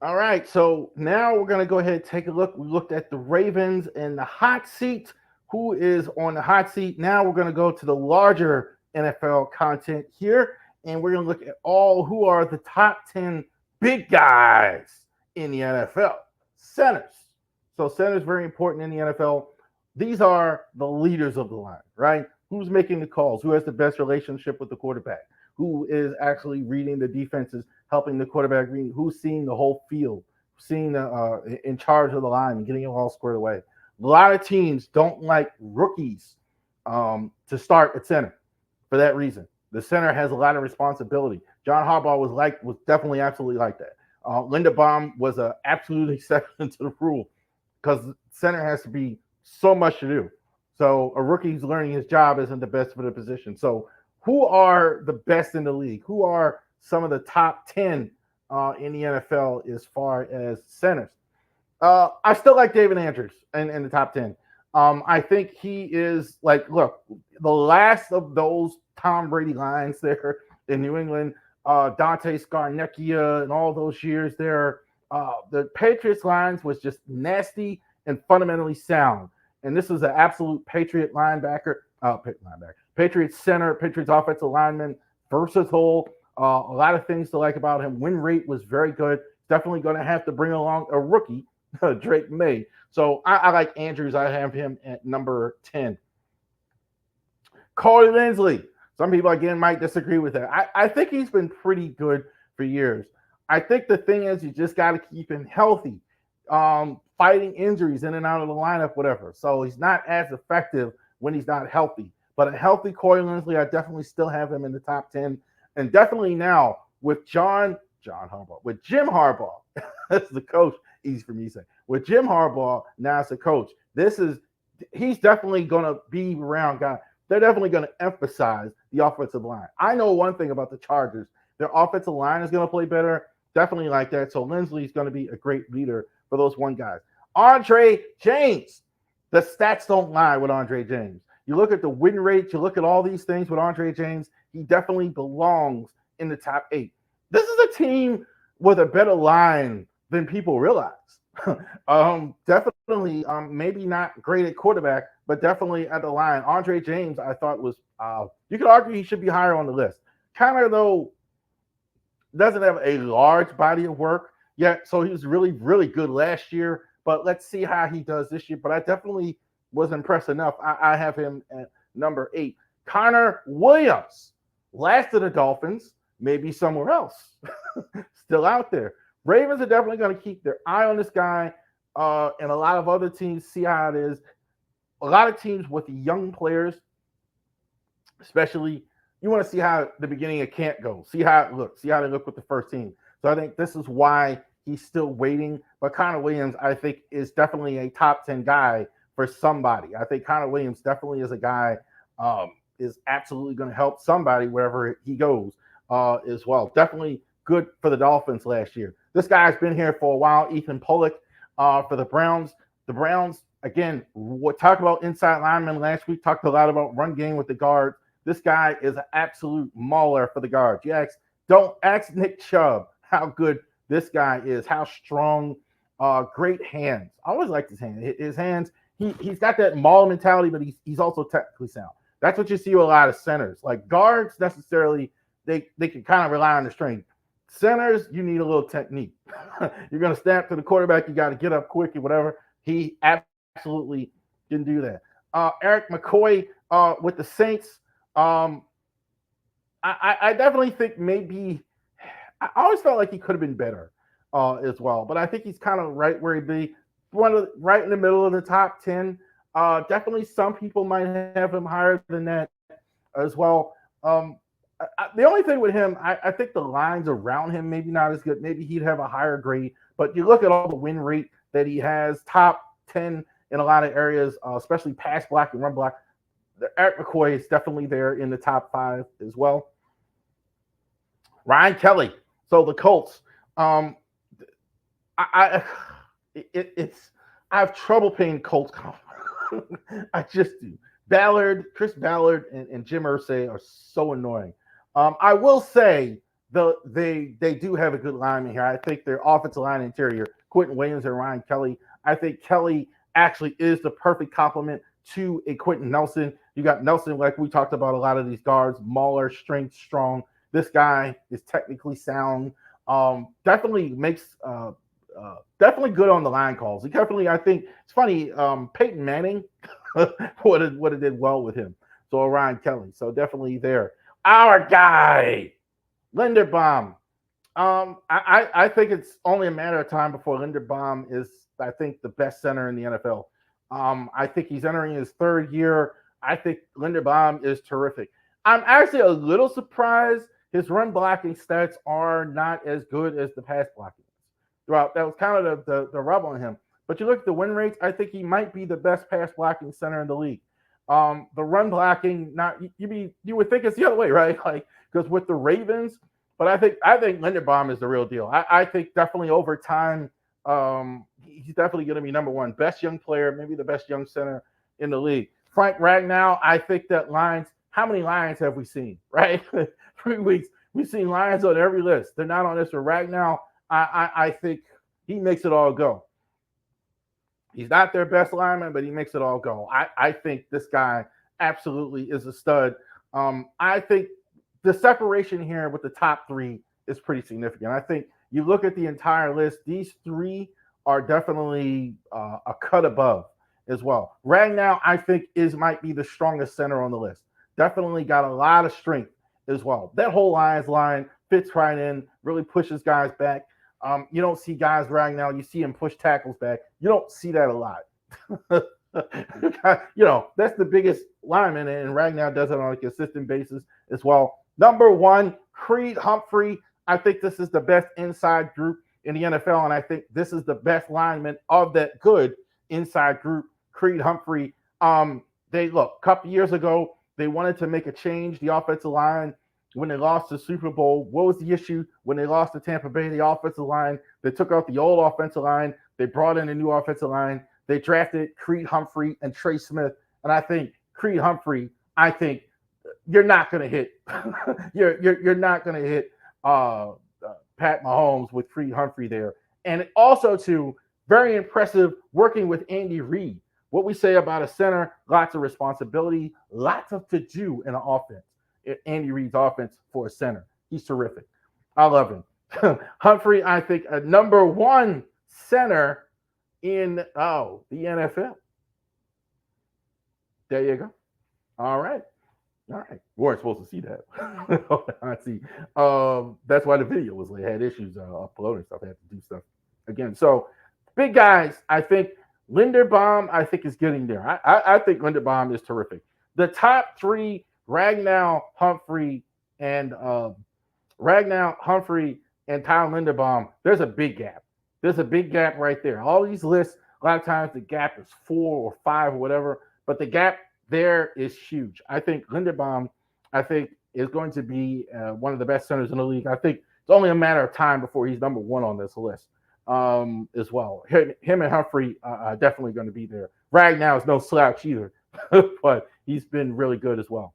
All right, so now we're going to go ahead and take a look. We looked at the Ravens and the hot seat. Who is on the hot seat? Now we're going to go to the larger NFL content here, and we're going to look at all who are the top 10 big guys in the NFL. Centers. So, centers very important in the NFL. These are the leaders of the line, right? Who's making the calls? Who has the best relationship with the quarterback? Who is actually reading the defenses, helping the quarterback read? Who's seeing the whole field, seeing the in charge of the line and getting it all squared away? A lot of teams don't like rookies to start at center for that reason. The center has a lot of responsibility. John Harbaugh was definitely absolutely like that. Linderbaum was an absolute exception to the rule because center has to be so much to do. So a rookie's learning his job isn't the best for the position. So who are the best in the league? Who are some of the top 10 in the NFL as far as centers? I still like David Andrews in the top 10. I think he is like, look, the last of those Tom Brady lines there in New England, Dante Scarnecchia and all those years there. The Patriots lines was just nasty and fundamentally sound. And this is an absolute Patriot Patriots center, Patriots offensive lineman, versatile. A lot of things to like about him. Win rate was very good. Definitely going to have to bring along a rookie, Drake May. So I like Andrews. I have him at number 10. Corey Linsley. Some people, again, might disagree with that. I think he's been pretty good for years. I think the thing is you just got to keep him healthy, fighting injuries in and out of the lineup, whatever. So he's not as effective when he's not healthy. But a healthy Corey Linsley, I definitely still have him in the top 10. And definitely now with Jim Harbaugh as the coach, easy for me to say. With Jim Harbaugh now as the coach, he's definitely going to be around guys. They're definitely going to emphasize the offensive line. I know one thing about the Chargers. Their offensive line is going to play better. Definitely like that. So Linsley is going to be a great leader for those one guys. Andre James. The stats don't lie with Andre James. You look at the win rate, you look at all these things with Andre James, he definitely belongs in the top 8. This is a team with a better line than people realize. Definitely, maybe not great at quarterback, but definitely at the line. Andre James, I thought was, you could argue he should be higher on the list. Kind of, though, doesn't have a large body of work yet, so he was really, really good last year. But let's see how he does this year. But I definitely was impressed enough. I have him at number 8. Connor Williams, last of the Dolphins, maybe somewhere else, still out there. Ravens are definitely going to keep their eye on this guy, and a lot of other teams see how it is. A lot of teams with young players, especially, you want to see how the beginning of camp goes. See how it looks. See how they look with the first team. So I think this is why he's still waiting. But Connor Williams, I think, is definitely a top 10 guy for somebody. I think Connor Williams definitely is a guy is absolutely going to help somebody wherever he goes as well. Definitely good for the Dolphins last year. This guy's been here for a while. Ethan Pollock for the Browns. The Browns, again, we talked about inside linemen last week. Talked a lot about run game with the guards. This guy is an absolute mauler for the guards. Don't ask Nick Chubb how good this guy is, how strong, great hands. I always liked his hands. His hands, he's got that maul mentality, but he's also technically sound. That's what you see with a lot of centers. Like guards, necessarily, they can kind of rely on the strength. Centers, you need a little technique. You're going to snap to the quarterback. You got to get up quick and whatever. He absolutely can do that. Eric McCoy with the Saints. I definitely think maybe I always felt like he could have been better as well, but I think he's kind of right where he'd be. Right in the middle of the top 10. Definitely some people might have him higher than that as well. The only thing with him, I think the lines around him maybe not as good. Maybe he'd have a higher grade, but you look at all the win rate that he has, top 10 in a lot of areas, especially pass block and run block. Eric McCoy is definitely there in the top 5 as well. Ryan Kelly. So the Colts. It's I have trouble paying Colts. I just do. Chris Ballard, and Jim Irsay are so annoying. I will say they do have a good lineman here. I think their offensive line interior, Quentin Williams and Ryan Kelly. I think Kelly actually is the perfect complement to a Quentin Nelson. You got Nelson, like we talked about a lot of these guards, Mauler, strength, strong. This guy is technically sound. Definitely makes definitely good on the line calls. He definitely, I think it's funny. Peyton Manning would have did well with him. So Ryan Kelly. So definitely there. Our guy, Linderbaum. I think it's only a matter of time before Linderbaum is, I think, the best center in the NFL. I think he's entering his third year. I think Linderbaum is terrific. I'm actually a little surprised his run blocking stats are not as good as the pass blocking. Throughout, that was kind of the rub on him. But you look at the win rates, I think he might be the best pass blocking center in the league. The run blocking, not you would think it's the other way, right? Like because with the Ravens, but I think Linderbaum is the real deal. I think definitely over time, he's definitely going to be number one, best young player, maybe the best young center in the league. Frank Ragnow, I think that Lions. How many Lions have we seen? Right, 3 weeks. We've seen Lions on every list. They're not on this one right now. I think he makes it all go. He's not their best lineman, but he makes it all go. I think this guy absolutely is a stud. I think the separation here with the top three is pretty significant. I think you look at the entire list; these three are definitely a cut above as well. Right now, I think is might be the strongest center on the list. Definitely got a lot of strength as well. That whole Lions line fits right in, really pushes guys back. You don't see guys right now. You see him push tackles back. You don't see that a lot. That's the biggest lineman, and Ragnow does it on a consistent basis as well. Number one, Creed Humphrey. I think this is the best inside group in the NFL, and I think this is the best lineman of that good inside group, Creed Humphrey. They look a couple years ago, they wanted to make a change. The offensive line when they lost the Super Bowl. What was the issue when they lost to Tampa Bay? The offensive line. They took out the old offensive line. They brought in a new offensive line. They drafted Creed Humphrey and Trey Smith. And I think Creed Humphrey, I think you're not going to hit. you're not going to hit Pat Mahomes with Creed Humphrey there. And also, too, very impressive working with Andy Reid. What we say about a center, lots of responsibility, lots of to do in an offense. Andy Reid's offense for a center. He's terrific. I love him. Humphrey, I think, a number one center in the NFL. There you go. All right. All right. We weren't supposed to see that. I see. That's why the video was late. I had issues uploading stuff. I had to do stuff again. So, big guys, I think Linderbaum, I think, is getting there. I think Linderbaum is terrific. The top three, Ragnow, Humphrey, and Tyler Linderbaum, there's a big gap. There's a big gap right there. All these lists, a lot of times the gap is 4 or 5 or whatever, but the gap there is huge. I think Linderbaum, is going to be one of the best centers in the league. I think it's only a matter of time before he's number one on this list as well. Him and Humphrey are definitely going to be there. Ragnow is no slouch either, but he's been really good as well.